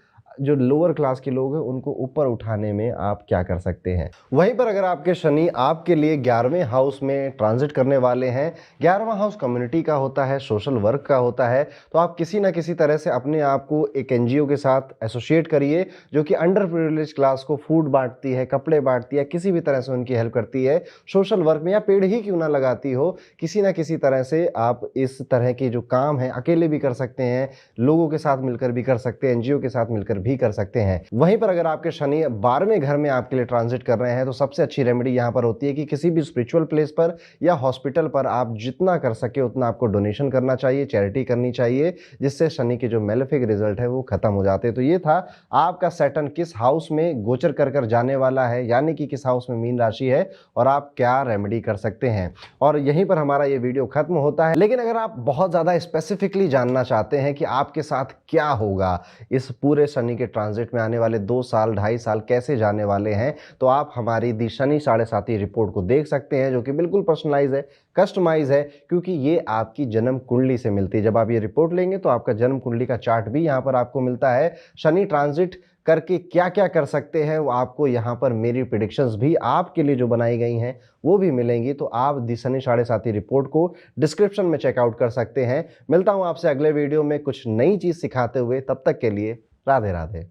[SPEAKER 1] जो लोअर क्लास के लोग हैं उनको ऊपर उठाने में आप क्या कर सकते हैं। वहीं पर अगर आपके शनि आपके लिए 11वें हाउस में ट्रांजिट करने वाले हैं, 11वां हाउस कम्युनिटी का होता है, सोशल वर्क का होता है, तो आप किसी ना किसी तरह से अपने आप को एक एनजीओ के साथ एसोसिएट करिए, जो कि अंडर प्रिविलेज क्लास को फूड बांटती है, कपड़े बांटती है, किसी भी तरह से उनकी हेल्प करती है सोशल वर्क में, या पेड़ ही क्यों ना लगाती हो, किसी ना किसी तरह से आप इस तरह के जो काम है अकेले भी कर सकते हैं, लोगों के साथ मिलकर भी कर सकते हैं, एनजीओ के साथ मिलकर भी कर सकते हैं। वहीं पर अगर आपके शनि 12वें घर में आपके लिए ट्रांजिट कर रहे हैं, तो सबसे अच्छी रेमेडी यहां पर होती है कि किसी भी स्पिरिचुअल प्लेस पर या हॉस्पिटल पर आप जितना कर सके उतना आपको डोनेशन करना चाहिए, चैरिटी करनी चाहिए, जिससे शनि के जो मेलेफिक रिजल्ट है वो खत्म हो जाते हैं। तो ये था आपका सैटर्न किस हाउस में गोचर कर जाने वाला है, यानी कि किस हाउस में मीन राशि है, और आप क्या रेमेडी कर सकते हैं। और यहीं पर हमारा ये वीडियो खत्म होता है। लेकिन अगर आप बहुत ज्यादा स्पेसिफिकली जानना चाहते हैं कि आपके साथ क्या होगा इस पूरे शनि के ट्रांजिट में, आने वाले 2 साल 2.5 साल कैसे जाने वाले हैं, तो आप हमारी दी शनि 7.5 रिपोर्ट को देख सकते हैं, जो कि बिल्कुल पर्सनलाइज है, कस्टमाइज है, क्योंकि ये आपकी जन्म कुंडली से मिलती है। जब आप ये रिपोर्ट लेंगे तो आपका जन्म कुंडली का चार्ट भी यहाँ पर आपको मिलता है। शनि ट्रांजिट करके क्या क्या कर सकते हैं वो आपको यहाँ पर मेरी प्रेडिक्शंस भी आपके लिए जो बनाई गई हैं वो भी मिलेंगी। तो आप दी शनि 7.5 रिपोर्ट को डिस्क्रिप्शन में चेकआउट कर सकते हैं। मिलता हूँ आपसे अगले वीडियो में कुछ नई चीज़ सिखाते हुए, तब तक के लिए राधे राधे।